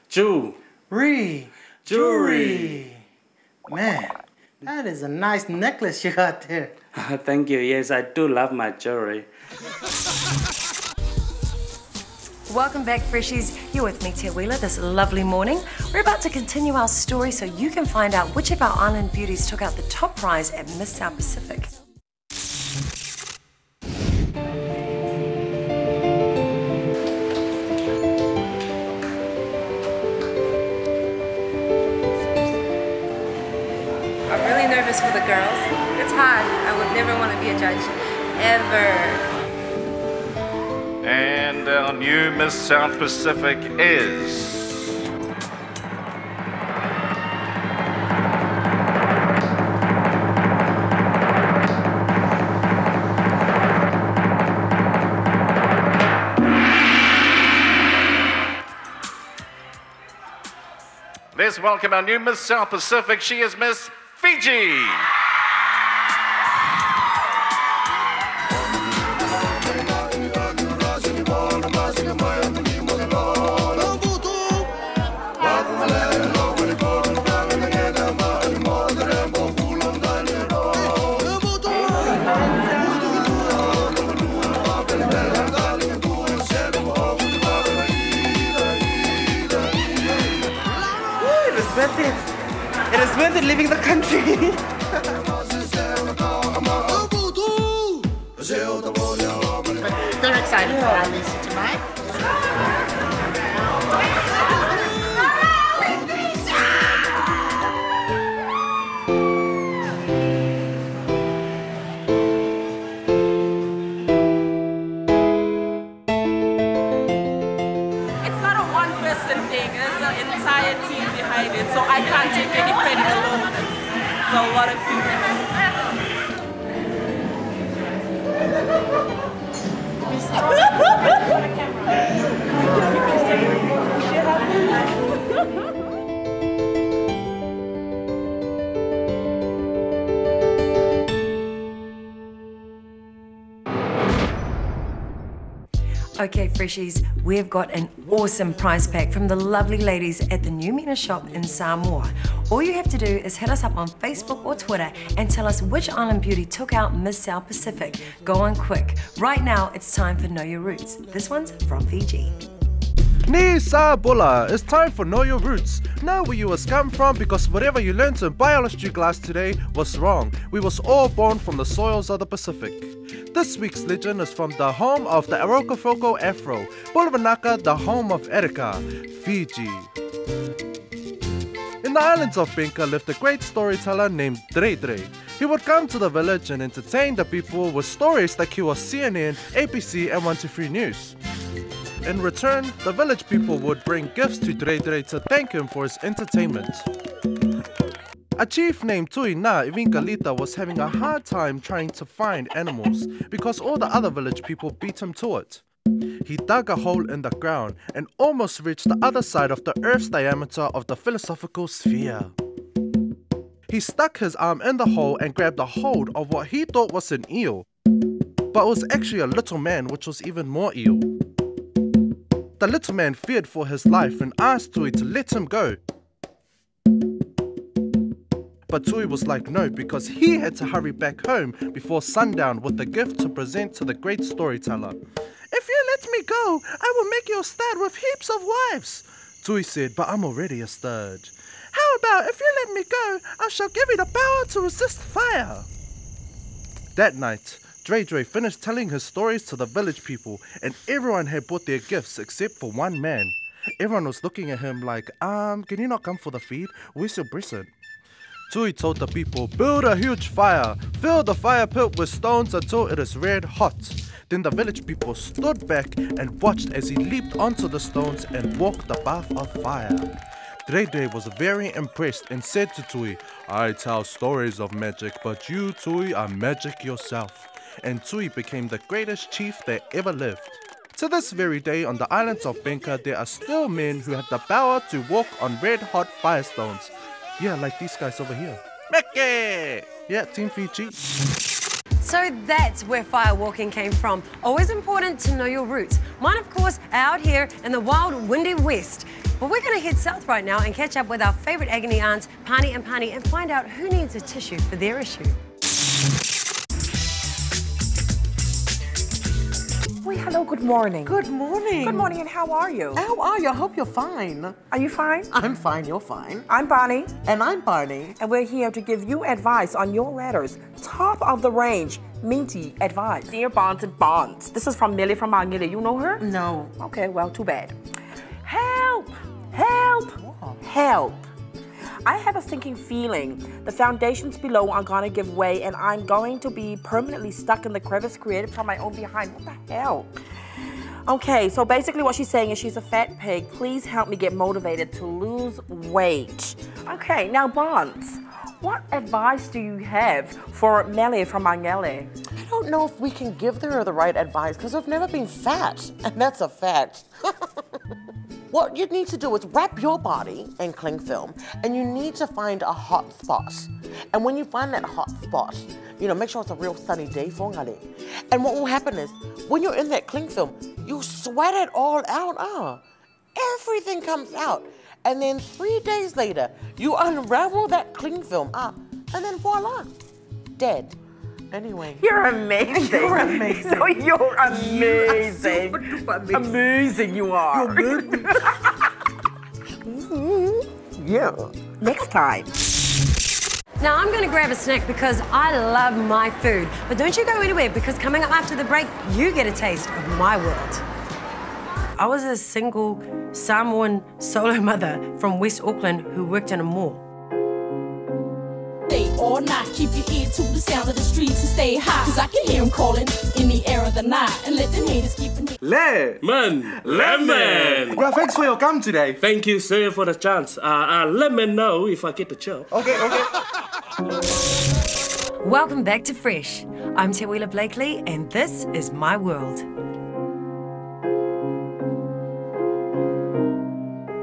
Jewelry. Man, that is a nice necklace you got there. Thank you. Yes, I do love my jewelry. Welcome back, Freshies. You're with me, Teuila, this lovely morning. We're about to continue our story so you can find out which of our island beauties took out the top prize at Miss South Pacific. I'm really nervous for the girls. It's hard. I would never want to be a judge, ever. And our new Miss South Pacific is... Let's welcome our new Miss South Pacific. She is Miss Fiji. It is worth it leaving the country. They're excited for our Lisa tonight. It's not a one-person thing. There's an entire team behind it, so I can't take any credit alone. It's a lot of Okay, Freshies, we've got an awesome prize pack from the lovely ladies at the New Mina shop in Samoa. All you have to do is hit us up on Facebook or Twitter and tell us which island beauty took out Miss South Pacific. Go on quick. Right now, it's time for Know Your Roots. This one's from Fiji. Ni sa bola, it's time for Know Your Roots. Know where you was come from, because whatever you learned in biology class today was wrong. We was all born from the soils of the Pacific. This week's legend is from the home of the Arokofoko Afro, Pulavanaka, the home of Erika, Fiji. In the islands of Benka lived a great storyteller named Dre Dre. He would come to the village and entertain the people with stories that he was CNN, ABC and 123 News. In return, the village people would bring gifts to Dre Dre to thank him for his entertainment. A chief named Teuila Blakely was having a hard time trying to find animals because all the other village people beat him to it. He dug a hole in the ground and almost reached the other side of the Earth's diameter of the philosophical sphere. He stuck his arm in the hole and grabbed a hold of what he thought was an eel, but it was actually a little man, which was even more eel. The little man feared for his life and asked Tui to let him go. But Tui was like no, because he had to hurry back home before sundown with a gift to present to the great storyteller. "If you let me go, I will make you a stud with heaps of wives." Tui said, "But I'm already a stud." "How about if you let me go, I shall give you the power to resist fire." That night, Dre Dre finished telling his stories to the village people, and everyone had brought their gifts except for one man. Everyone was looking at him like, can you not come for the feed? Where's your present? Tui told the people, "Build a huge fire, fill the fire pit with stones until it is red hot." Then the village people stood back and watched as he leaped onto the stones and walked the path of fire. Dre Dre was very impressed and said to Tui, "I tell stories of magic, but you, Tui, are magic yourself." And Tui became the greatest chief that ever lived. To this very day on the islands of Benka, there are still men who have the power to walk on red-hot firestones. Yeah, like these guys over here. Meke! Yeah, Team Fiji. So that's where firewalking came from. Always important to know your roots. Mine, of course, out here in the wild, windy west. But we're gonna head south right now and catch up with our favorite agony aunts, Pani and Pani, and find out who needs a tissue for their issue. Well, hello, good morning. Good morning. Good morning, and how are you? How are you? I hope you're fine. Are you fine? I'm fine, you're fine. I'm Bonnie, And I'm Barney. and we're here to give you advice on your letters. Top of the range, minty advice. Dear Bonds and Bonds. This is from Millie from Mangili. You know her? No. Okay, well, too bad. Help! Help! Help! I have a sinking feeling the foundations below are gonna give way and I'm going to be permanently stuck in the crevice created from my own behind. What the hell? Okay, so basically what she's saying is she's a fat pig. Please help me get motivated to lose weight. Okay, now Bonds, what advice do you have for Melly from Mangele? I don't know if we can give her the right advice because we've never been fat, and that's a fact. What you need to do is wrap your body in cling film, and you need to find a hot spot. And when you find that hot spot, make sure it's a real sunny day for ngale. And what will happen is, when you're in that cling film, you sweat it all out. Everything comes out. And then 3 days later, you unravel that cling film, and then voila, dead. Anyway. You're amazing. You're amazing. No, you're amazing. Amazing you are. You're good. Yeah. Next time. Now I'm gonna grab a snack because I love my food. But don't you go anywhere because coming up after the break, you get a taste of my world. I was a single Samoan solo mother from West Auckland who worked in a mall. Day or night, keep your ear to the sound of the streets and stay high. Cause I can hear them calling in the air of the night. And let them haters keep them. Lemon! Well, thanks for your come today. Thank you, sir, for the chance. Let me know if I get the job. Okay. Welcome back to Fresh. I'm Teuila Blakely and this is my world.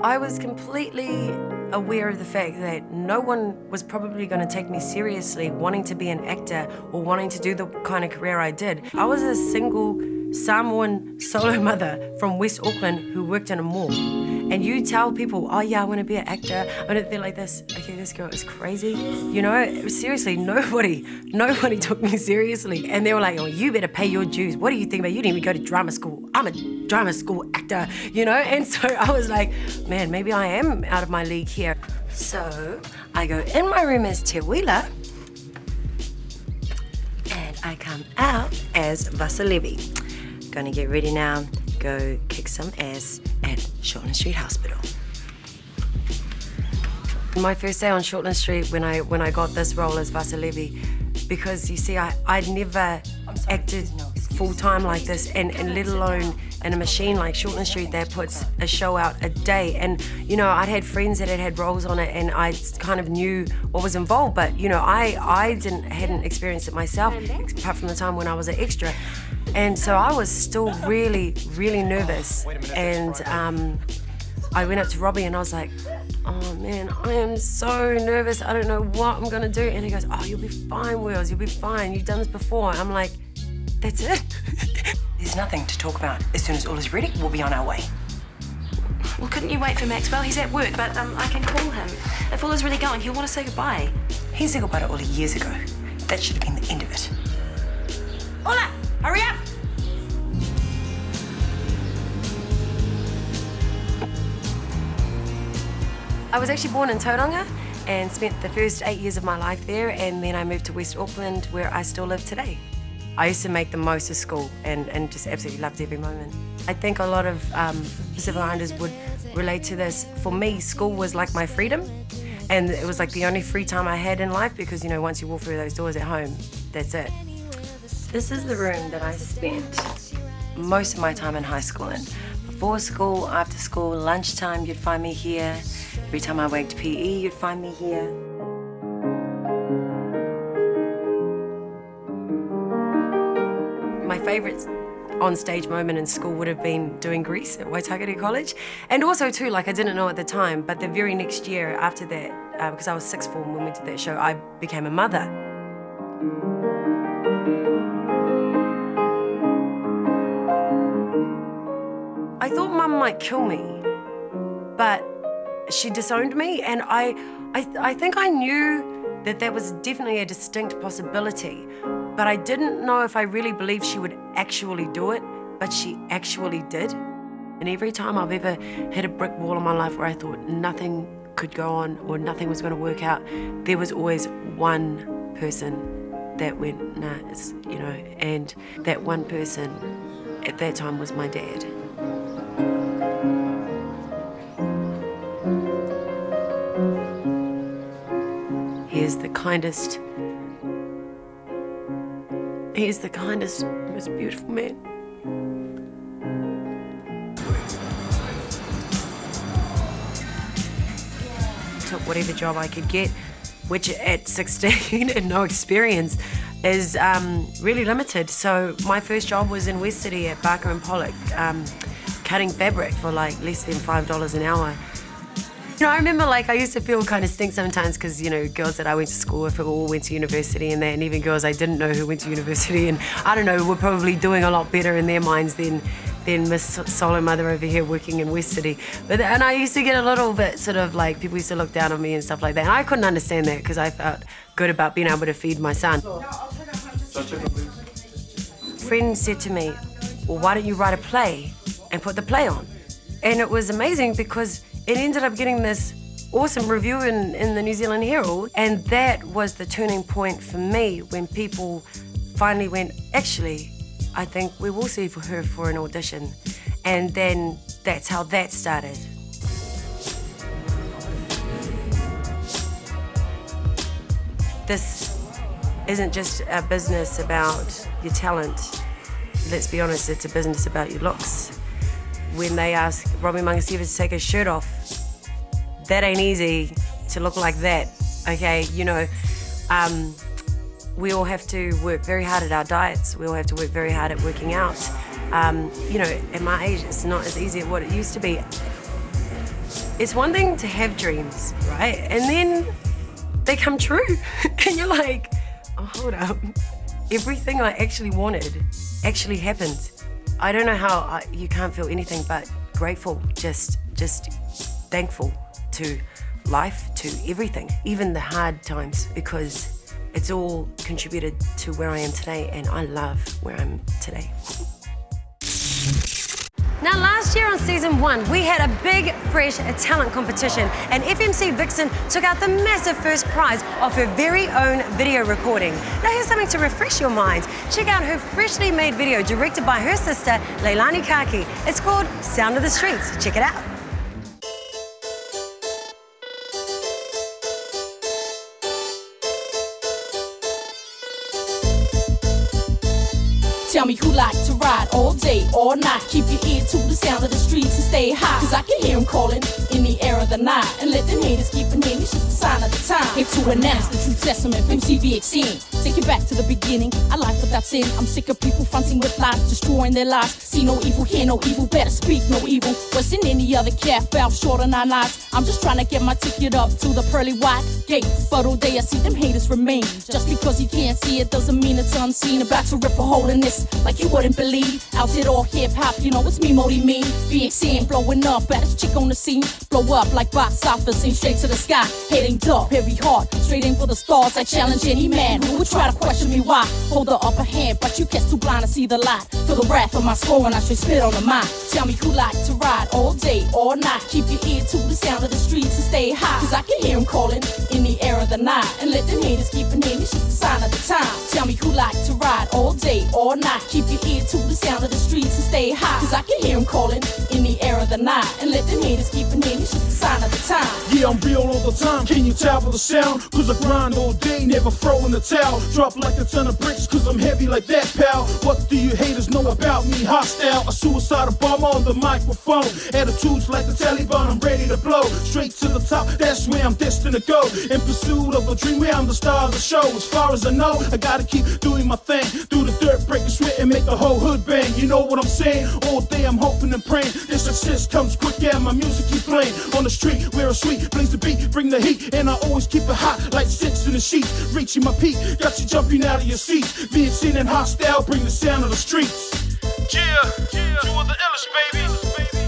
I was completely aware of the fact that no one was probably going to take me seriously wanting to be an actor or wanting to do the kind of career I did. I was a single Samoan solo mother from West Auckland who worked in a mall. And you tell people, oh yeah, I want to be an actor. And they're like this, okay, this girl is crazy. Seriously, nobody took me seriously. And they were like, oh, you better pay your dues. What do you think about, you didn't even go to drama school. I'm a drama school actor, And so I was like, man, maybe I am out of my league here. So I go in my room as Teuila, and I come out as Vasalevi. Gonna get ready now, go kick some ass at Shortland Street Hospital. My first day on Shortland Street when I got this role as Vasalevi, because you see, I'd never acted full-time like this, and let alone in a machine like Shortland Street that puts a show out a day. And I'd had friends that had roles on it, and I kind of knew what was involved, but I hadn't experienced it myself, apart from the time when I was an extra. And so I was still really, really nervous. And I went up to Robbie and I was like, oh man, I am so nervous. I don't know what I'm gonna do. And he goes, oh, you'll be fine, Wills, you'll be fine. You've done this before. I'm like, that's it? There's nothing to talk about. As soon as all is ready, we'll be on our way. Well, couldn't you wait for Maxwell? He's at work, but I can call him. If all is really going, he'll want to say goodbye. He said goodbye to Ollie years ago. That should have been the end of it. Ola, hurry up! I was actually born in Tauranga and spent the first 8 years of my life there, and then I moved to West Auckland where I still live today. I used to make the most of school and just absolutely loved every moment. I think a lot of Pacific Islanders would relate to this. For me, school was like my freedom, and it was like the only free time I had in life because, once you walk through those doors at home, that's it. This is the room that I spent most of my time in high school in. Before school, after school, lunchtime, you'd find me here. Every time I worked PE, you'd find me here. My favourite on-stage moment in school would have been doing Grease at Waitakere College. And also too, I didn't know at the time, but the very next year after that, because I was sixth form when we did that show, I became a mother. I thought Mum might kill me, but she disowned me, and I think I knew that that was definitely a distinct possibility, but I didn't know if I really believed she would actually do it, but she actually did. And every time I've ever hit a brick wall in my life where I thought nothing could go on or nothing was going to work out, there was always one person that went, nah, it's, you know, and that one person at that time was my dad. He is the kindest, most beautiful man. Took whatever job I could get, which at 16 and no experience is really limited. So my first job was in West City at Barker and Pollock, cutting fabric for like less than $5 an hour. You know, I remember like I used to feel kind of stink sometimes because, you know, girls that I went to school with all went to university and that, and even girls I didn't know who went to university and, I don't know, were probably doing a lot better in their minds than Miss Solo Mother over here working in West City. And I used to get a little bit sort of like, people used to look down on me and stuff like that. And I couldn't understand that because I felt good about being able to feed my son. A friend said to me, well, why don't you write a play and put the play on? And it was amazing because it ended up getting this awesome review in the New Zealand Herald, and that was the turning point for me when people finally went, actually, I think we will see for her for an audition. And then that's how that started. This isn't just a business about your talent. Let's be honest, it's a business about your looks. When they ask Robbie Mangasiva to take his shirt off, that ain't easy to look like that, okay? You know, we all have to work very hard at our diets. We all have to work very hard at working out. You know, at my age, it's not as easy as what it used to be. It's one thing to have dreams, right? And then they come true. And you're like, oh, hold up. Everything I actually wanted actually happened. I don't know how you can't feel anything but grateful, just thankful to life, to everything, even the hard times, because it's all contributed to where I am today, and I love where I'm today. Now, last year on season 1, we had a big, fresh talent competition, and FMC Vixen took out the massive first prize of her very own video recording. Now, here's something to refresh your mind. Check out her freshly made video directed by her sister, Leilani Kaki. It's called Sound of the Streets. Check it out. Tell me who like to ride all day, all night. Keep your ear to the sound of the streets and stay high. Cause I can hear them calling in the air of the night. And let them haters keep an name, it's just a sign of the time. Here to announce the true testament of MCVXN. Take it back to the beginning, I like what that's in. I'm sick of people fronting with lies, destroying their lives. See no evil, hear no evil, better speak no evil. What's in any other cat, fell short of 9 lives. I'm just trying to get my ticket up to the pearly white gate. But all day I see them haters remain. Just because you can't see it doesn't mean it's unseen. About to rip a hole in this like you wouldn't believe. Out it all hip-hop, you know it's me, Modi me. VXN blowing up, baddest chick on the scene. Blow up like box office, aim straight to the sky. Hitting up, very hard, straight in for the stars. I challenge any man who would try to question me why. Hold the upper hand, but you catch too blind to see the light. Feel the wrath of my score and I should spit on the mic. Tell me who like to ride all day, all night. Keep your ear to the sound of the streets and stay high. Cause I can hear them calling in the air of the night. And let them haters keep an name, it's just a sign of the time. Tell me who like to ride all day, all night. Keep your ear to the sound of the streets and stay high. Cause I can hear them calling in the air of the night. And let them haters keep an name, it's just a sign of the time. Yeah, I'm real all the time, can you tell by the sound? Cause I grind all day, never throw in the towel. Drop like a ton of bricks cause I'm heavy like that, pal. What do you haters know about me? Hostile, a suicidal bomb on the microphone. Attitudes like the Taliban, I'm ready to blow. Straight to the top, that's where I'm destined to go. In pursuit of a dream where I'm the star of the show. As far as I know, I gotta keep doing my thing. Do the dirt, break the sweat and make the whole hood bang. You know what I'm saying? All day I'm hoping and praying this success comes quick and my music keep playing. On the street, where a sweet, blaze the beat, bring the heat. And I always keep it hot like 6 in the sheets. Reaching my peak, got you jumping out of your seats. VXN and hostile, bring the sound of the streets. Yeah, you are the illest, baby.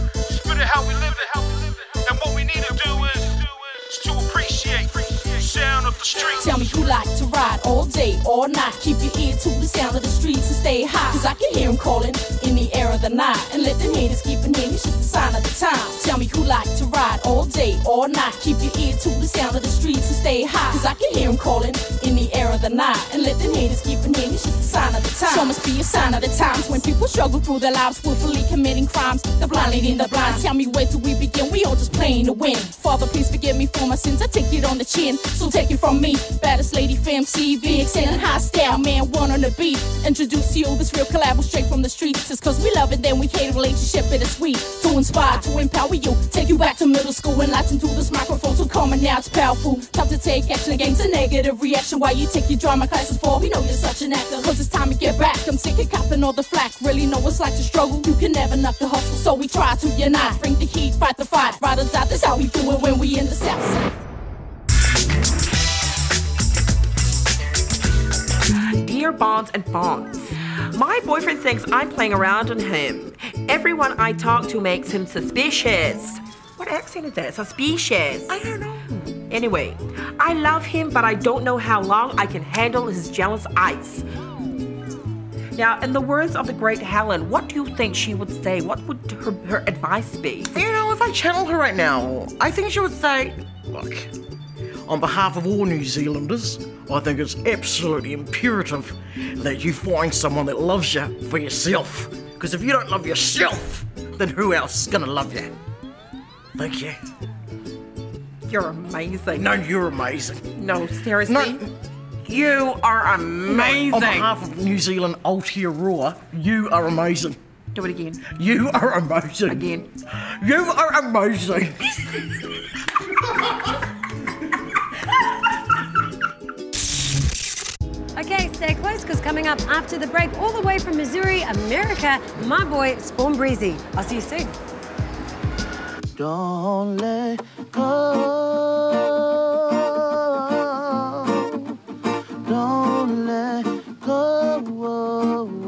all day, all night. Keep your ear to the sound of the streets and stay high. Cause I can hear him calling in the air of the night. And let them haters keep an hearing, it's just a sign of the time. Tell me who like to ride all day, all night. Keep your ear to the sound of the streets and stay high. Cause I can hear him calling in the air of the night. And let them haters keep an hearing, it's just a sign of the time. Sure must be a sign of the times when people struggle through their lives, willfully committing crimes. The blind leading the blind. Tell me where do we begin? We all just playing to win. Father, please forgive me for my sins. I take it on the chin, so take it from me. Baddest lady, fam, CV, extending high style, man, one on the beat. Introduce you, this real collab was straight from the streets. It's cause we love it, then we hate a relationship, bittersweet. To inspire, to empower you, take you back to middle school and lights into this microphone. So common now, it's powerful. Time to take action against a negative reaction. While you take your drama classes for, we know you're such an actor. Cause it's time to get back. I'm sick of copping all the flack. Really know what's like to struggle. You can never knock the hustle, so we try to unite. Bring the heat, fight the fight, ride or die. That's how we do it when we in the South Side. Dear Bonds and Bonds, my boyfriend thinks I'm playing around on him. Everyone I talk to makes him suspicious. What accent is that? Suspicious. I don't know. Anyway, I love him, but I don't know how long I can handle his jealous eyes. Now, in the words of the great Helen, what do you think she would say? What would her advice be? You know, if I channel her right now, I think she would say, look, on behalf of all New Zealanders, I think it's absolutely imperative that you find someone that loves you for yourself. Because if you don't love yourself, then who else is gonna love you? Thank you. You're amazing. No, you're amazing. No, seriously? No. You are amazing. On behalf of New Zealand Aotearoa, you are amazing. Do it again. You are amazing. Again. You are amazing. Okay, stay close, because coming up after the break, all the way from Missouri, America, my boy, Spawnbreezie. I'll see you soon. Don't let go. Don't let go.